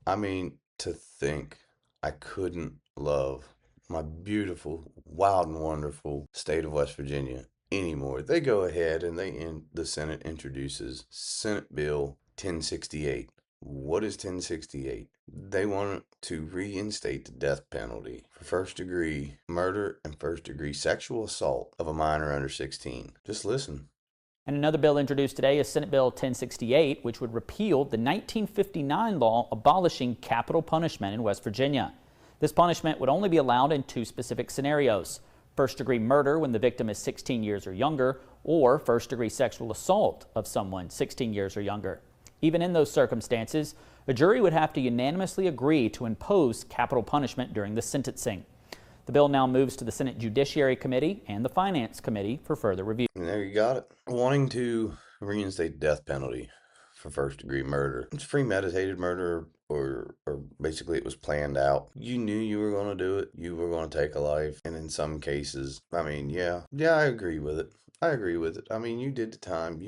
I mean, to think I couldn't love my beautiful, wild, and wonderful state of West Virginia anymore. They go ahead and the Senate introduces Senate Bill 1068. What is 1068? They want to reinstate the death penalty for first degree murder and first degree sexual assault of a minor under 16. Just listen. And another bill introduced today is Senate Bill 1068, which would repeal the 1959 law abolishing capital punishment in West Virginia. This punishment would only be allowed in two specific scenarios: first-degree murder when the victim is 16 years or younger, or first-degree sexual assault of someone 16 years or younger. Even in those circumstances, a jury would have to unanimously agree to impose capital punishment during the sentencing. The bill now moves to the Senate Judiciary Committee and the Finance Committee for further review. And there you got it. Wanting to reinstate the death penalty for first degree murder. It's premeditated murder, or basically it was planned out. You knew you were going to do it. You were going to take a life. And in some cases, I mean, yeah, I agree with it. I mean, you did the time.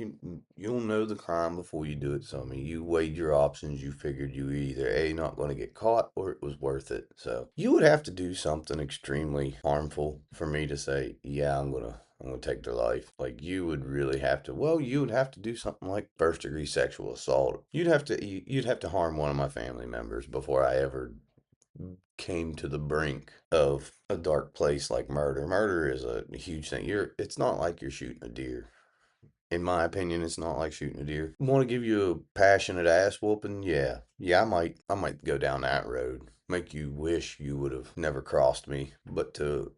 You'll know the crime before you do it. So I mean, you weighed your options. You figured you were either A, not going to get caught, or it was worth it. So you would have to do something extremely harmful for me to say, yeah, I'm gonna take their life. Like, you would really have to, well, you would have to do something like first degree sexual assault. You'd have to harm one of my family members before I ever came to the brink of a dark place like murder. Murder is a huge thing. It's not like you're shooting a deer. In my opinion, it's not like shooting a deer. Want to give you a passionate ass whooping? Yeah. I might go down that road. Make you wish you would have never crossed me. But to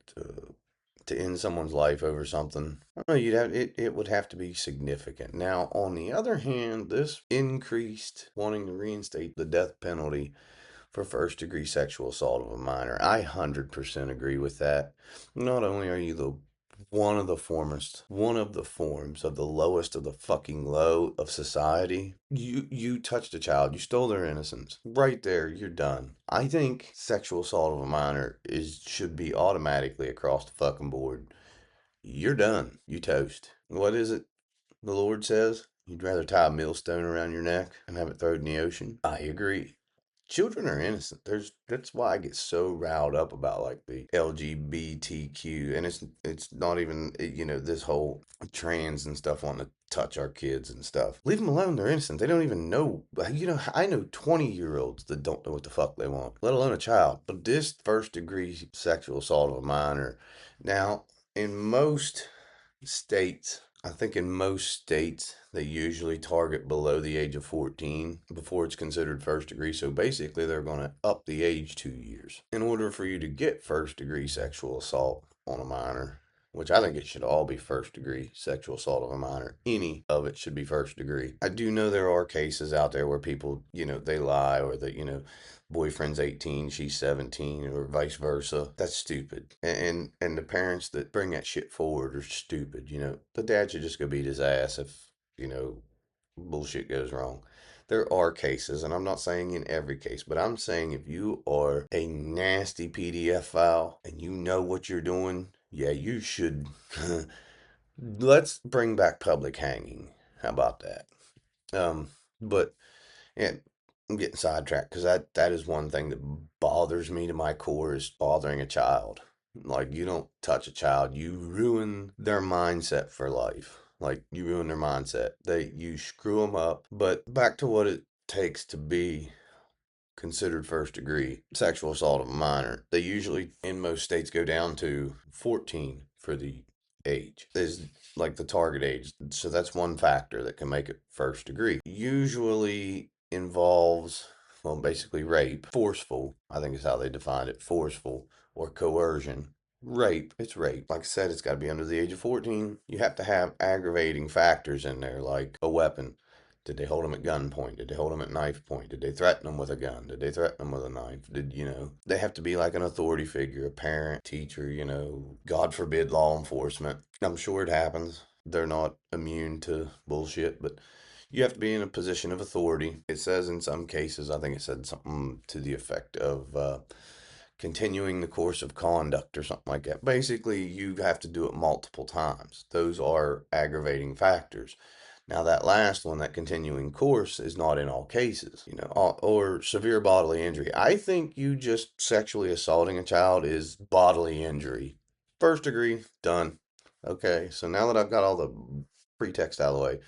end someone's life over something, I don't know, it would have to be significant. Now, on the other hand, this increased wanting to reinstate the death penalty for first degree sexual assault of a minor, I 100% agree with that. Not only are you one of the forms of the lowest of the fucking low of society. You touched a child, you stole their innocence. Right there, you're done. I think sexual assault of a minor should be automatically across the fucking board. You're done. You toast. What is it the Lord says? You'd rather tie a millstone around your neck and have it thrown in the ocean? I agree. Children are innocent. That's why I get so riled up about like the LGBTQ, and it's not even, this whole trans and stuff wanting to touch our kids and stuff. Leave them alone. They're innocent. They don't even know. I know 20-year-olds that don't know what the fuck they want, let alone a child. But this first degree sexual assault of a minor, now in most states, I think in most states, they usually target below the age of 14 before it's considered first degree. So basically, they're going to up the age 2 years. In order for you to get first degree sexual assault on a minor, which I think it should all be first degree sexual assault of a minor, any of it should be first degree. I do know there are cases out there where people, they lie, or that, boyfriend's 18, she's 17, or vice versa. That's stupid. And the parents that bring that shit forward are stupid. The dad should just go beat his ass if, bullshit goes wrong. There are cases, and I'm not saying in every case, but I'm saying if you are a nasty PDF file and you know what you're doing, yeah, you should. Let's bring back public hanging. How about that? But yeah, I'm getting sidetracked because that is one thing that bothers me to my core, is bothering a child. Like, you don't touch a child, you ruin their mindset for life. Like, you ruin their mindset. You screw them up. But back to what it takes to be considered first degree sexual assault of a minor. They usually, in most states, go down to 14 for the age. Is like the target age. So that's one factor that can make it first degree. Usually involves, well, basically rape, forceful, I think is how they define it, forceful or coercion. Rape, it's rape. Like I said, it's got to be under the age of 14. You have to have aggravating factors in there, like a weapon. Did they hold him at gunpoint? Did they hold him at knife point? Did they threaten him with a gun? Did they threaten him with a knife? They have to be like an authority figure, a parent, teacher, God forbid, law enforcement. I'm sure it happens. They're not immune to bullshit, but you have to be in a position of authority. It says in some cases, I think it said something to the effect of continuing the course of conduct or something like that. Basically, you have to do it multiple times. Those are aggravating factors. Now, that last one, that continuing course, is not in all cases, or severe bodily injury. I think you just sexually assaulting a child is bodily injury. First degree, done. Okay, so now that I've got all the pretext out of the way,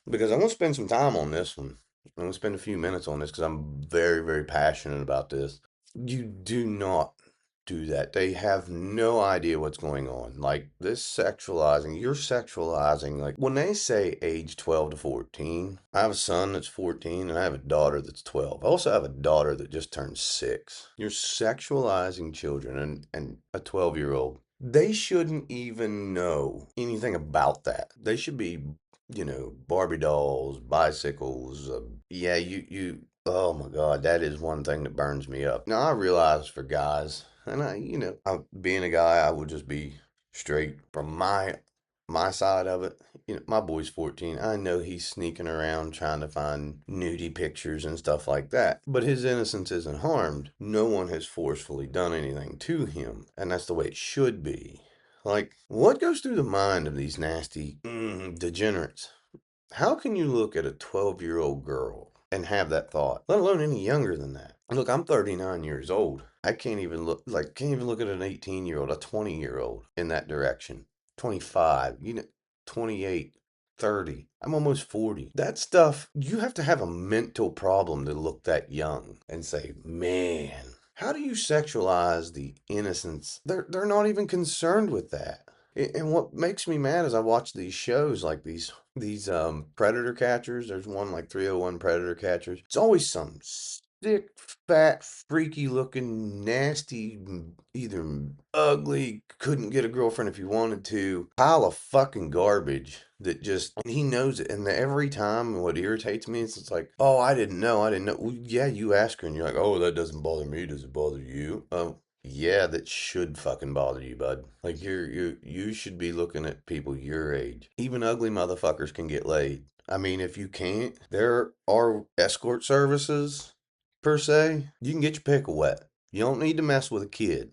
because I'm going to spend some time on this one, I'm going to spend a few minutes on this because I'm very, very passionate about this. You do not do that. They have no idea what's going on. Like this sexualizing, you're sexualizing. Like when they say age 12 to 14, I have a son that's 14 and I have a daughter that's 12. I also have a daughter that just turned 6. You're sexualizing children, and a 12-year-old. They shouldn't even know anything about that. They should be, Barbie dolls, bicycles. Yeah, oh my God, that is one thing that burns me up. Now, I realize for guys, and being a guy, I would just be straight from my side of it. My boy's 14. I know he's sneaking around trying to find nudie pictures and stuff like that. But his innocence isn't harmed. No one has forcefully done anything to him. And that's the way it should be. Like, what goes through the mind of these nasty degenerates? How can you look at a 12-year-old girl and have that thought, let alone any younger than that? Look, I'm 39 years old. I can't even look at an 18-year-old, a 20-year-old in that direction. 25, 28, 30. I'm almost 40. That stuff, you have to have a mental problem to look that young and say, man, how do you sexualize the innocence? They're not even concerned with that. And what makes me mad is I watch these shows like these predator catchers. There's one like 301 predator catchers. It's always some sick, fat, freaky looking, nasty, either ugly, couldn't get a girlfriend if he wanted to, pile of fucking garbage that just, and he knows it. And every time what irritates me is it's like, oh, I didn't know. Well, yeah, you ask her and you're like, oh, that doesn't bother me. Does it bother you? Oh, yeah, that should fucking bother you, bud. Like you should be looking at people your age. Even ugly motherfuckers can get laid. I mean, if you can't, there are escort services per se. You can get your pickle wet. You don't need to mess with a kid.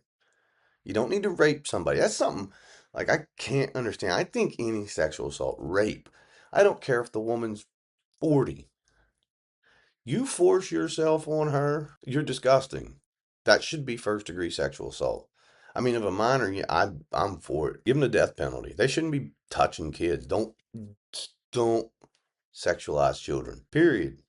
You don't need to rape somebody. That's something like I can't understand. I think any sexual assault, rape. I don't care if the woman's 40. You force yourself on her, you're disgusting. That should be first degree sexual assault. I mean, if a minor, yeah, I'm for it. Give them the death penalty. They shouldn't be touching kids. Don't sexualize children. Period.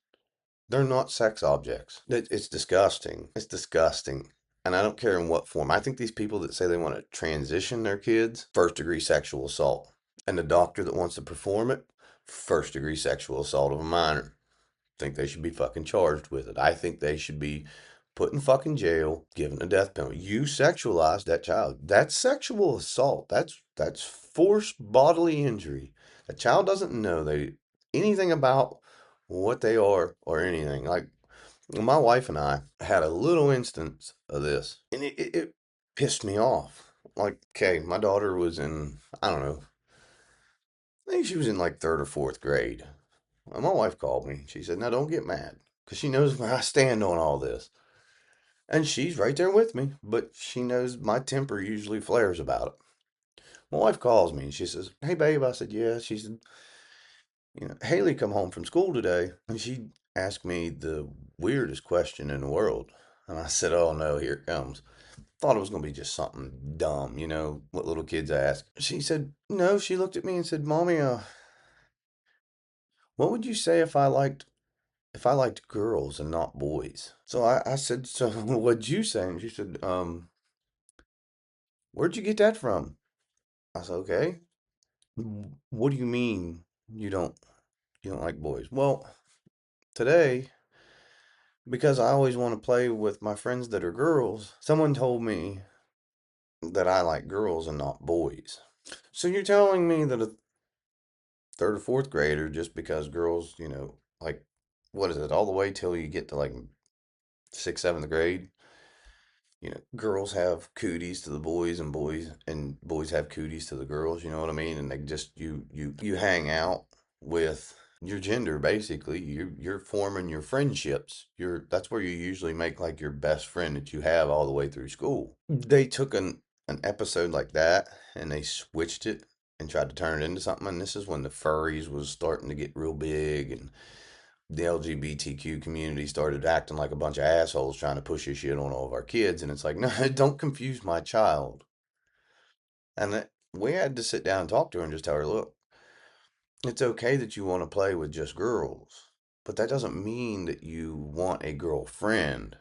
They're not sex objects. It's disgusting. It's disgusting. And I don't care in what form. I think these people that say they want to transition their kids, first degree sexual assault. And the doctor that wants to perform it, first degree sexual assault of a minor. Think they should be fucking charged with it. I think they should be put in fucking jail, given a death penalty. You sexualized that child. That's sexual assault. That's forced bodily injury. The child doesn't know anything about what they are or anything. Like my wife and I had a little instance of this, and it pissed me off. Like, okay, my daughter was in, I don't know, I think she was in like third or fourth grade. Well, my wife called me. She said, now don't get mad because she knows where I stand on all this. And she's right there with me, but she knows my temper usually flares about it. My wife calls me and she says, hey, babe. I said, yeah. She said, Haley come home from school today and she asked me the weirdest question in the world. And I said, oh no, here it comes. Thought it was going to be just something dumb, what little kids ask. She said, no, she looked at me and said, Mommy, what would you say if I liked girls and not boys? So I said, so what'd you say? And she said, where'd you get that from? I said, okay. What do you mean you don't like boys? Well, today, because I always want to play with my friends that are girls, someone told me that I like girls and not boys. So you're telling me that a third or fourth grader, just because girls, like, what is it, all the way till you get to like sixth, seventh grade, girls have cooties to the boys and boys have cooties to the girls, you know what I mean? And they just you hang out with your gender basically. You're forming your friendships. That's where you usually make like your best friend that you have all the way through school. They took an episode like that and they switched it and tried to turn it into something. And this is when the furries was starting to get real big, and the LGBTQ community started acting like a bunch of assholes trying to push this shit on all of our kids. And it's like, no, don't confuse my child. And we had to sit down and talk to her and just tell her, look, it's okay that you want to play with just girls, but that doesn't mean that you want a girlfriend.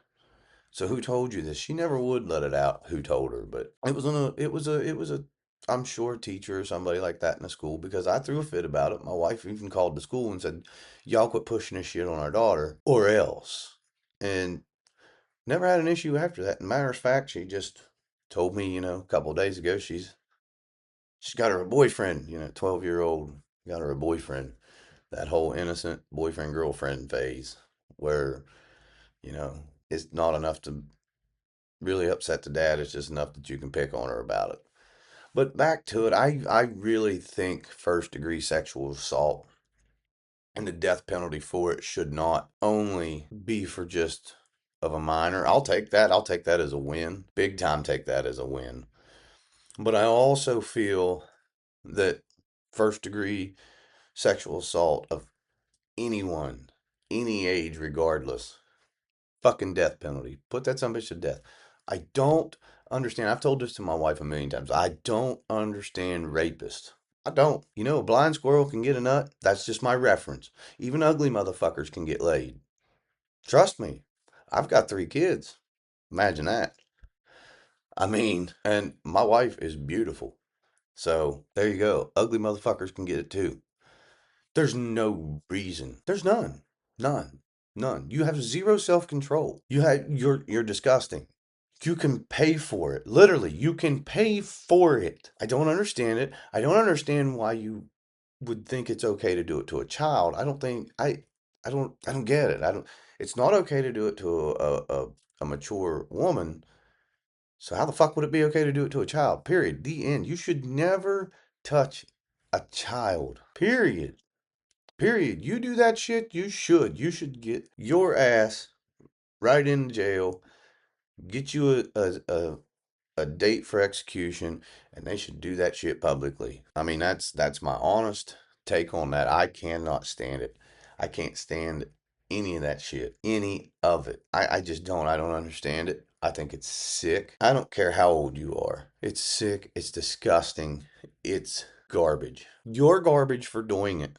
So who told you this? She never would let it out who told her, but it was a I'm sure a teacher or somebody like that in the school, because I threw a fit about it. My wife even called the school and said, "Y'all quit pushing this shit on our daughter or else." And never had an issue after that. Matter of fact, she just told me, a couple of days ago, she's got her a boyfriend, 12-year-old got her a boyfriend. That whole innocent boyfriend girlfriend phase where, you know, it's not enough to really upset the dad. It's just enough that you can pick on her about it. But back to it, I really think first degree sexual assault and the death penalty for it should not only be for just of a minor. I'll take that. I'll take that as a win. Big time take that as a win. But I also feel that first degree sexual assault of anyone, any age, regardless, fucking death penalty. Put that son of a bitch to death. I don't understand. I've told this to my wife a million times. I don't understand rapists. I don't. A blind squirrel can get a nut. That's just my reference. Even ugly motherfuckers can get laid. Trust me. I've got 3 kids. Imagine that. I mean, and my wife is beautiful. So there you go. Ugly motherfuckers can get it too. There's no reason. There's none. None. None. You have zero self-control. You're disgusting. You can pay for it. Literally, you can pay for it. I don't understand it. I don't understand why you would think it's okay to do it to a child. I don't think I don't get it. I don't It's not okay to do it to a mature woman. So how the fuck would it be okay to do it to a child? Period. The end. You should never touch a child. Period. Period. You do that shit, you should. You should get your ass right in jail, get you a date for execution, and they should do that shit publicly. I mean, that's my honest take on that. I cannot stand it. I can't stand any of that shit. Any of it. I just don't. I don't understand it. I think it's sick. I don't care how old you are. It's sick. It's disgusting. It's garbage. You're garbage for doing it,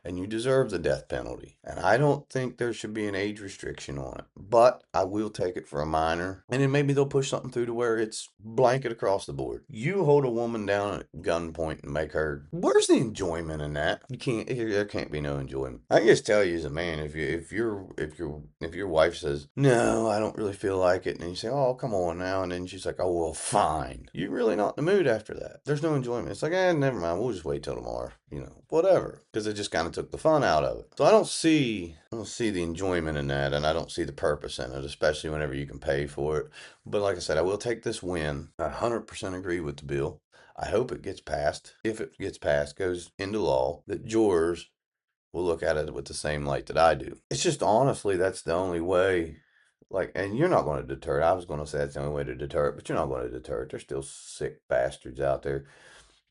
and you deserve the death penalty. And I don't think there should be an age restriction on it, but I will take it for a minor. And then maybe they'll push something through to where it's blanket across the board. You hold a woman down at gunpoint and make her. Where's the enjoyment in that? You can't. There can't be no enjoyment. I can just tell you as a man, if your wife says no, I don't really feel like it, and you say, oh, come on now, and then she's like, oh well, fine. You're really not in the mood after that. There's no enjoyment. It's like, never mind. We'll just wait till tomorrow. Whatever, because it just kind of took the fun out of it. So I don't see the enjoyment in that, and I don't see the purpose in it, especially whenever you can pay for it. But like I said, I will take this win. I 100% agree with the bill. I hope it gets passed. If it gets passed, goes into law, that jurors will look at it with the same light that I do. It's just honestly, that's the only way. Like, and you're not going to deter it. I was going to say that's the only way to deter it, but you're not going to deter it. There's still sick bastards out there,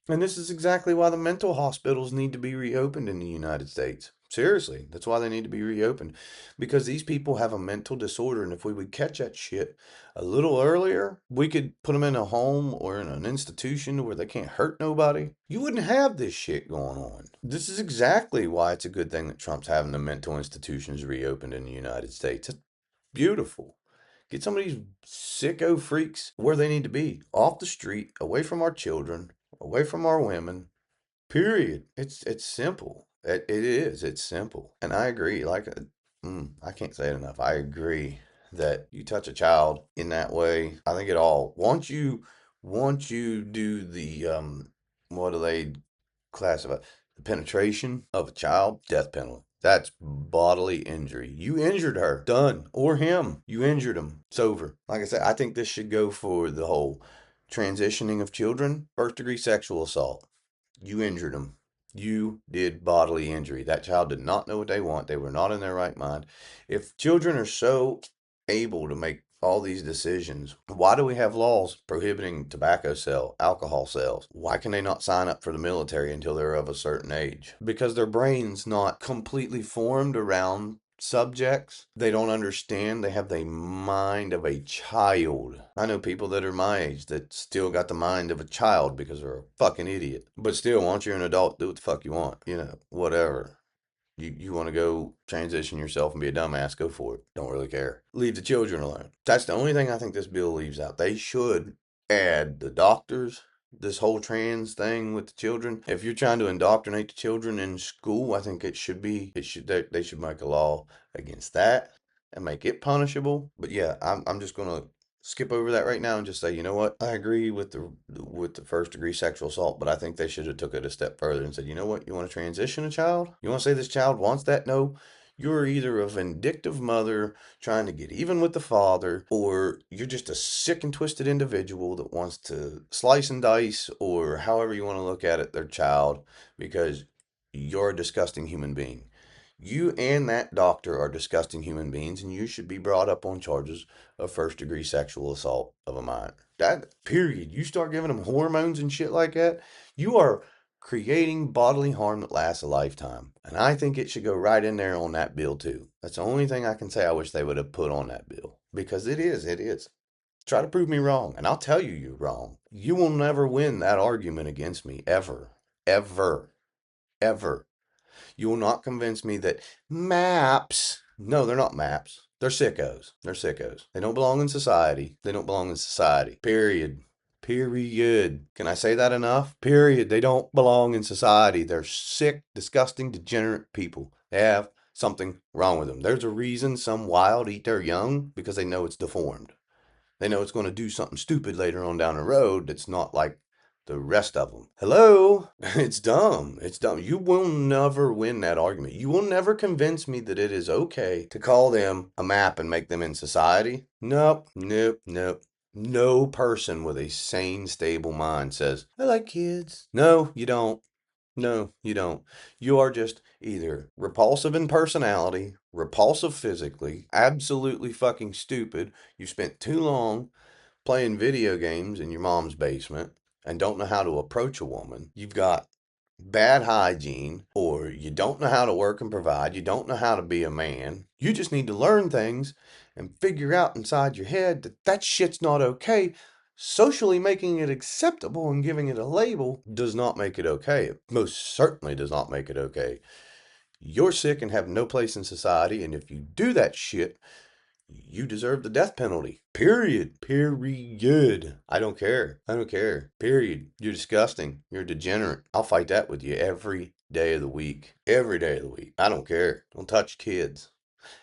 and this is exactly why the mental hospitals need to be reopened in the United States. Seriously, that's why they need to be reopened. Because these people have a mental disorder, and if we would catch that shit a little earlier, we could put them in a home or in an institution where they can't hurt nobody. You wouldn't have this shit going on. This is exactly why it's a good thing that Trump's having the mental institutions reopened in the United States. It's beautiful. Get some of these sicko freaks where they need to be, off the street, away from our children, away from our women. Period. It's simple. It is. It's simple. And I agree. I can't say it enough. I agree that you touch a child in that way. I think it all. Once you do the what do they classify? The penetration of a child, death penalty. That's bodily injury. You injured her. Done. Or him. You injured him. It's over. Like I said, I think this should go for the whole transitioning of children, first degree sexual assault. You injured them. You did bodily injury. That child did not know what they want. They were not in their right mind. If children are so able to make all these decisions. Why do we have laws prohibiting tobacco sale, alcohol sales? Why can they not sign up for the military until they're of a certain age? Because their brain's not completely formed around subjects. They don't understand. They have the mind of a child. I know people that are my age that still got the mind of a child because they're a fucking idiot. But still, once you're an adult, do what the fuck you want. Whatever. You want to go transition yourself and be a dumbass, go for it. Don't really care. Leave the children alone. That's the only thing I think this bill leaves out. They should add the doctors, this whole trans thing with the children. If you're trying to indoctrinate the children in school, I think they should make a law against that and make it punishable. But yeah, I'm just gonna skip over that right now and just say, you know what? I agree with the first degree sexual assault, but I think they should have took it a step further and said, you know what? You want to transition a child? You want to say this child wants that? No. You're either a vindictive mother trying to get even with the father, or you're just a sick and twisted individual that wants to slice and dice, or however you want to look at it, their child, because you're a disgusting human being. You and that doctor are disgusting human beings, and you should be brought up on charges of first degree sexual assault of a minor. That, period. You start giving them hormones and shit like that, you are creating bodily harm that lasts a lifetime. And I think it should go right in there on that bill, too. That's the only thing I can say I wish they would have put on that bill. Because it is, it is. Try to prove me wrong, and I'll tell you you're wrong. You will never win that argument against me, ever. Ever. Ever. You will not convince me that maps, no, they're not maps. They're sickos. They're sickos. They don't belong in society. They don't belong in society. Period. Period. Can I say that enough? Period. They don't belong in society. They're sick, disgusting, degenerate people. They have something wrong with them. There's a reason some wild eat their young, because they know it's deformed. They know it's going to do something stupid later on down the road that's not like the rest of them. Hello? It's dumb. It's dumb. You will never win that argument. You will never convince me that it is okay to call them a map and make them in society. Nope, nope, nope. No person with a sane, stable mind says, I like kids. No, you don't. No, you don't. You are just either repulsive in personality, repulsive physically, absolutely fucking stupid. You spent too long playing video games in your mom's basement and don't know how to approach a woman. You've got bad hygiene, or you don't know how to work and provide. You don't know how to be a man. You just need to learn things and figure out inside your head that that shit's not okay. Socially making it acceptable and giving it a label does not make it okay. It most certainly does not make it okay. You're sick and have no place in society, and if you do that shit, you deserve the death penalty. Period. Period. I don't care. I don't care. Period. You're disgusting. You're a degenerate. I'll fight that with you every day of the week. Every day of the week. I don't care. Don't touch kids.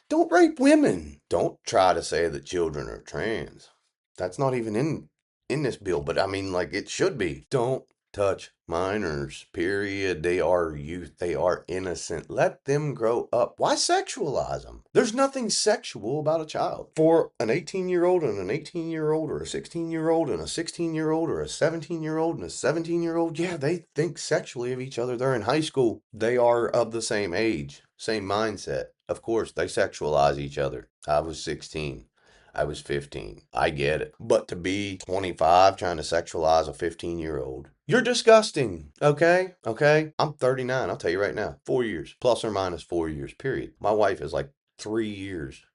Don't rape women. Don't try to say that children are trans. That's not even in this bill, but I mean, like, it should be. Don't touch minors, period. They are youth. They are innocent. Let them grow up. Why sexualize them? There's nothing sexual about a child. For an 18-year-old and an 18-year-old, or a 16-year-old and a 16-year-old, or a 17-year-old and a 17-year-old, yeah, they think sexually of each other. They're in high school. They are of the same age, same mindset. Of course, they sexualize each other. I was 16. I was 15. I get it. But to be 25 trying to sexualize a 15-year-old, you're disgusting. Okay? Okay? I'm 39. I'll tell you right now. 4 years. Plus or minus 4 years, period. My wife is like 3 years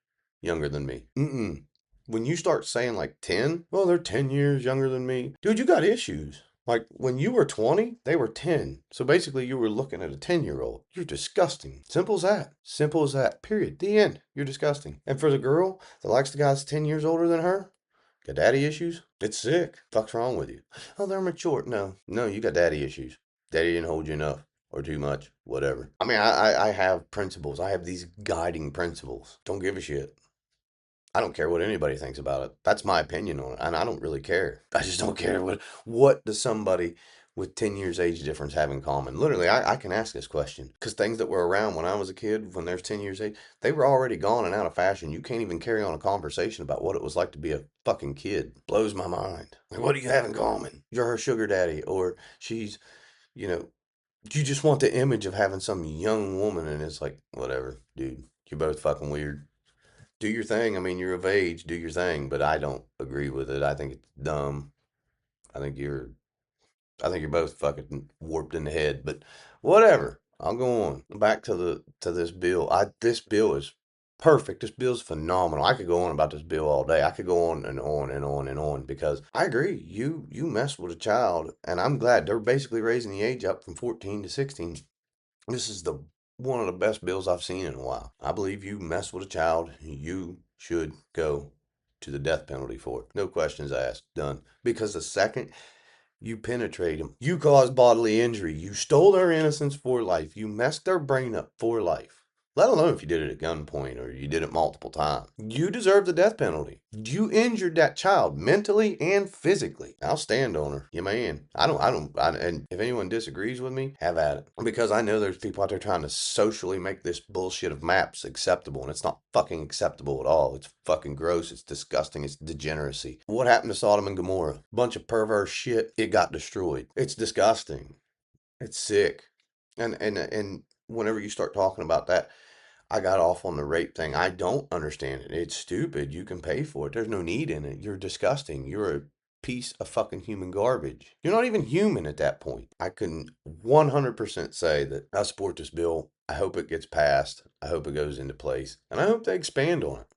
younger than me. When you start saying like 10, well, they're 10 years younger than me. Dude, you got issues. Like, when you were 20, they were 10. So basically, you were looking at a 10-year-old. You're disgusting. Simple as that. Simple as that. Period. The end. You're disgusting. And for the girl that likes the guy that's 10 years older than her, got daddy issues? It's sick. Fuck's wrong with you? Oh, they're mature. No. No, you got daddy issues. Daddy didn't hold you enough. Or too much. Whatever. I mean, I have principles. I have these guiding principles. Don't give a shit. I don't care what anybody thinks about it. That's my opinion on it, and I don't really care. I just don't care what does somebody with 10 years age difference have in common. Literally, I can ask this question because things that were around when I was a kid, when there's 10 years age, they were already gone and out of fashion. You can't even carry on a conversation about what it was like to be a fucking kid. Blows my mind. Like, what do you have in common? You're her sugar daddy, or she's, you know, you just want the image of having some young woman, and it's like, whatever, dude. You're both fucking weird. Do your thing. I mean, you're of age. Do your thing. But I don't agree with it. I think it's dumb. I think you're I think you're both fucking warped in the head, but whatever. I'll go on. Back to this bill. This bill is perfect. This bill's phenomenal. I could go on about this bill all day. I could go on and on and on and on because I agree. You mess with a child, and I'm glad they're basically raising the age up from 14 to 16. This is the one of the best bills I've seen in a while. I believe you mess with a child, you should go to the death penalty for it. No questions asked. Done. Because the second you penetrate them. You caused bodily injury. You stole their innocence for life. You messed their brain up for life. Let alone if you did it at gunpoint or you did it multiple times. You deserve the death penalty. You injured that child mentally and physically. I'll stand on her. You man. And if anyone disagrees with me, have at it. Because I know there's people out there trying to socially make this bullshit of maps acceptable, and it's not fucking acceptable at all. It's fucking gross. It's disgusting. It's degeneracy. What happened to Sodom and Gomorrah? Bunch of perverse shit. It got destroyed. It's disgusting. It's sick. And whenever you start talking about that, I got off on the rape thing. I don't understand it. It's stupid. You can pay for it. There's no need in it. You're disgusting. You're a piece of fucking human garbage. You're not even human at that point. I can 100% say that I support this bill. I hope it gets passed. I hope it goes into place. And I hope they expand on it.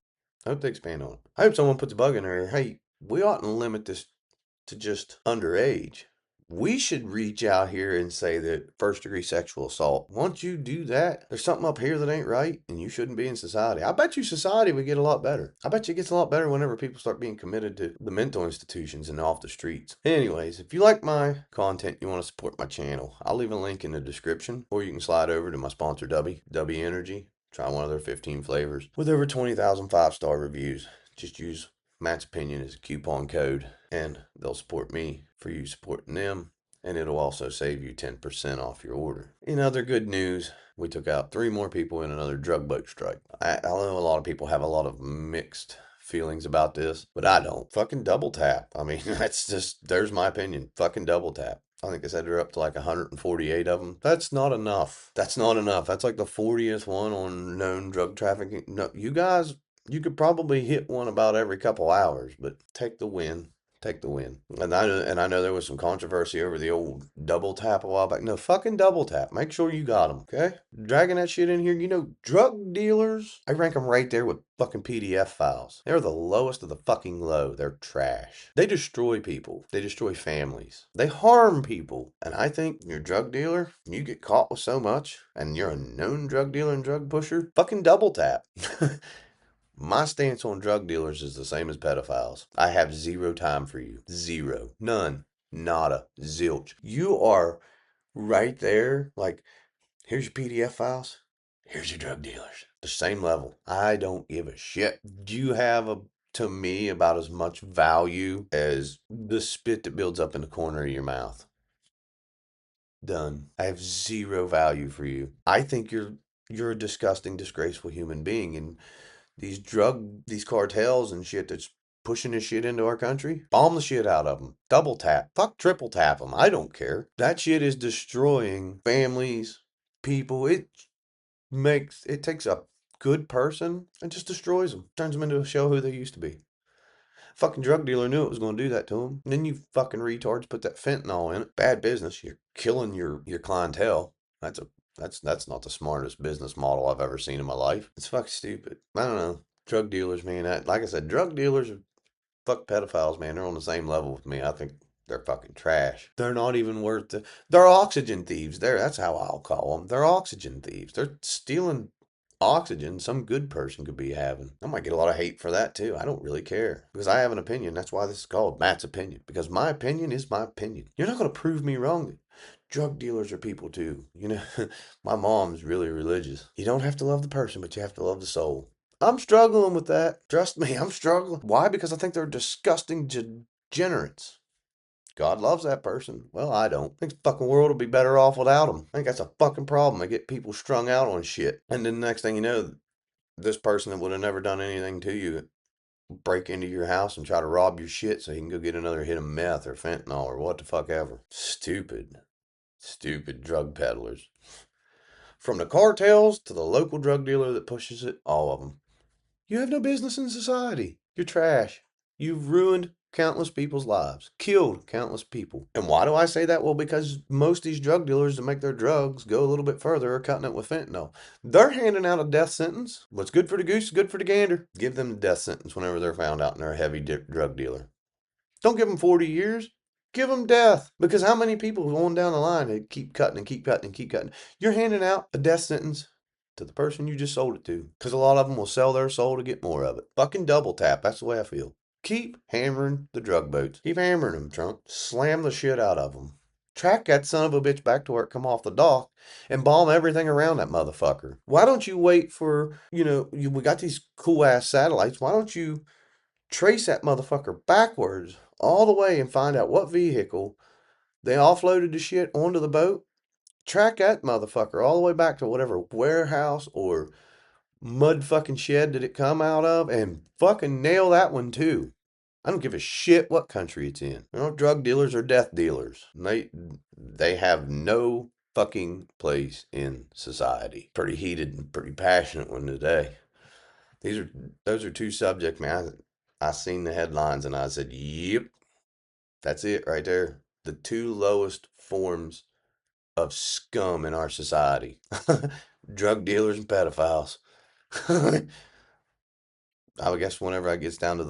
I hope they expand on it. I hope someone puts a bug in there. Hey, we oughtn't limit this to just underage. We should reach out here and say that first degree sexual assault, once you do that, there's something up here that ain't right and you shouldn't be in society. I bet you society would get a lot better. I bet you it gets a lot better whenever people start being committed to the mental institutions and off the streets. Anyways, if you like my content, you want to support my channel, I'll leave a link in the description, or you can slide over to my sponsor, W Energy. Try one of their 15 flavors with over 20,000 5-star reviews. Just use Matt's Opinion as a coupon code, and they'll support me for you supporting them, and it'll also save you 10% off your order. In other good news, we took out 3 more people in another drug boat strike. I know a lot of people have a lot of mixed feelings about this, but I don't. Fucking double tap. I mean, there's my opinion. Fucking double tap. I think they said they're up to like 148 of them. That's not enough. That's not enough. That's like the 40th one on known drug trafficking. No, you guys, you could probably hit one about every couple hours, but take the win. Take the win. And I know there was some controversy over the old double tap a while back. No, fucking double tap. Make sure you got them, okay? Dragging that shit in here. You know, drug dealers, I rank them right there with fucking PDF files. They're the lowest of the fucking low. They're trash. They destroy people. They destroy families. They harm people. And I think you're a drug dealer, you get caught with so much, and you're a known drug dealer and drug pusher, fucking double tap. My stance on drug dealers is the same as pedophiles. I have zero time for you. Zero. None. Nada. Zilch. You are right there. Like, here's your PDF files. Here's your drug dealers. The same level. I don't give a shit. You have, to me, about as much value as the spit that builds up in the corner of your mouth. Done. I have zero value for you. I think you're a disgusting, disgraceful human being, and these cartels and shit that's pushing this shit into our country, bomb the shit out of them. Double tap. Fuck triple tap them. I don't care. That shit is destroying families, people. It takes a good person and just destroys them. Turns them into a shell who they used to be. Fucking drug dealer knew it was going to do that to him. And then you fucking retards put that fentanyl in it. Bad business. You're killing your clientele. That's not the smartest business model I've ever seen in my life. It's fucking stupid. I don't know. Drug dealers, man. Like I said, drug dealers are fuck pedophiles, man. They're on the same level with me. I think they're fucking trash. They're not even worth the. They're oxygen thieves. That's how I'll call them. They're oxygen thieves. They're stealing oxygen some good person could be having. I might get a lot of hate for that too. I don't really care because I have an opinion. That's why this is called Matt's Opinion, because my opinion is my opinion. You're not going to prove me wrong. Drug dealers are people too. You know, my mom's really religious. You don't have to love the person, but you have to love the soul. I'm struggling with that. Trust me, I'm struggling. Why? Because I think they're disgusting degenerates. God loves that person. Well, I don't. I think the fucking world would be better off without them. I think that's a fucking problem. They get people strung out on shit. And then the next thing you know, this person that would have never done anything to you break into your house and try to rob your shit so he can go get another hit of meth or fentanyl or what the fuck ever. Stupid. Stupid drug peddlers. From the cartels to the local drug dealer that pushes it, all of them. You have no business in society. You're trash. You've ruined countless people's lives, killed countless people. And why do I say that? Well, because most of these drug dealers, to make their drugs go a little bit further, are cutting it with fentanyl. They're handing out a death sentence. What's good for the goose is good for the gander. Give them the death sentence whenever they're found out and they're a heavy drug dealer. Don't give them 40 years. Give them death. Because how many people going down the line, they keep cutting and keep cutting and keep cutting? You're handing out a death sentence to the person you just sold it to. Because a lot of them will sell their soul to get more of it. Fucking double tap. That's the way I feel. Keep hammering the drug boats. Keep hammering them, Trump. Slam the shit out of them. Track that son of a bitch back to where it come off the dock and bomb everything around that motherfucker. Why don't you wait for, we got these cool ass satellites. Why don't you trace that motherfucker backwards all the way and find out what vehicle they offloaded the shit onto the boat? Track that motherfucker all the way back to whatever warehouse or mud fucking shed did it come out of and fucking nail that one too. I don't give a shit what country it's in. Drug dealers are death dealers. They have no fucking place in society. Pretty heated and pretty passionate one today. Those are two subjects, man. I seen the headlines and I said, "Yep, that's it right there. The two lowest forms of scum in our society: drug dealers and pedophiles." I would guess whenever I gets down to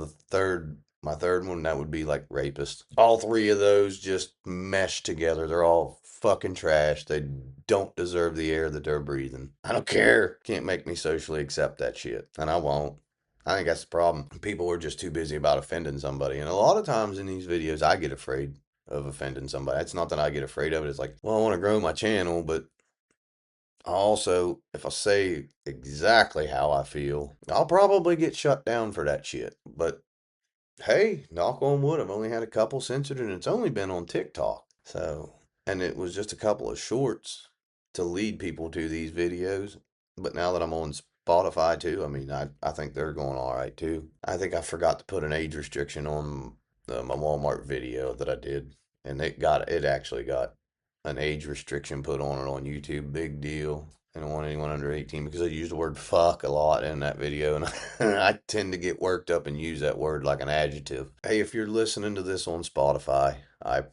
my third one, that would be like rapist. All three of those just mesh together. They're all fucking trash. They don't deserve the air that they're breathing. I don't care. Can't make me socially accept that shit. And I won't. I think that's the problem. People are just too busy about offending somebody. And a lot of times in these videos, I get afraid of offending somebody. It's not that I get afraid of it. It's like, well, I want to grow my channel, but also, if I say exactly how I feel, I'll probably get shut down for that shit. But hey, knock on wood, I've only had a couple censored and it's only been on TikTok. So, and it was just a couple of shorts to lead people to these videos. But now that I'm on Spotify too, I mean, I think they're going all right too. I think I forgot to put an age restriction on my Walmart video that I did. And it actually got an age restriction put on it on YouTube. Big deal. I don't want anyone under 18 because I used the word fuck a lot in that video, and I tend to get worked up and use that word like an adjective. Hey, if you're listening to this on Spotify, I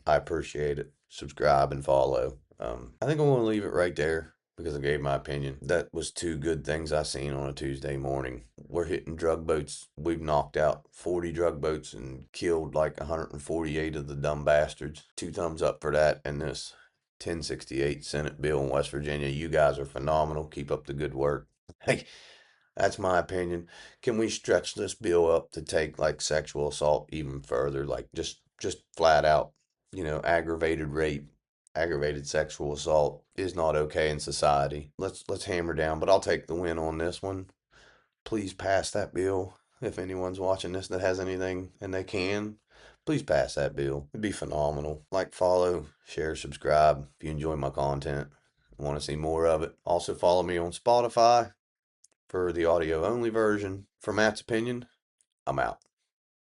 appreciate it. Subscribe and follow. I think I'm going to leave it right there because I gave my opinion. That was two good things I seen on a Tuesday morning. We're hitting drug boats. We've knocked out 40 drug boats and killed like 148 of the dumb bastards. 2 thumbs up for that. And this 1068 Senate bill in West Virginia. You guys are phenomenal. Keep up the good work. Hey, that's my opinion. Can we stretch this bill up to take like sexual assault even further? Like just flat out, aggravated rape, aggravated sexual assault is not okay in society. Let's hammer down, but I'll take the win on this one. Please pass that bill. If anyone's watching this that has anything and they can, please pass that bill. It'd be phenomenal. Like, follow, share, subscribe if you enjoy my content. Want to see more of it. Also follow me on Spotify for the audio only version. For Matt's opinion, I'm out.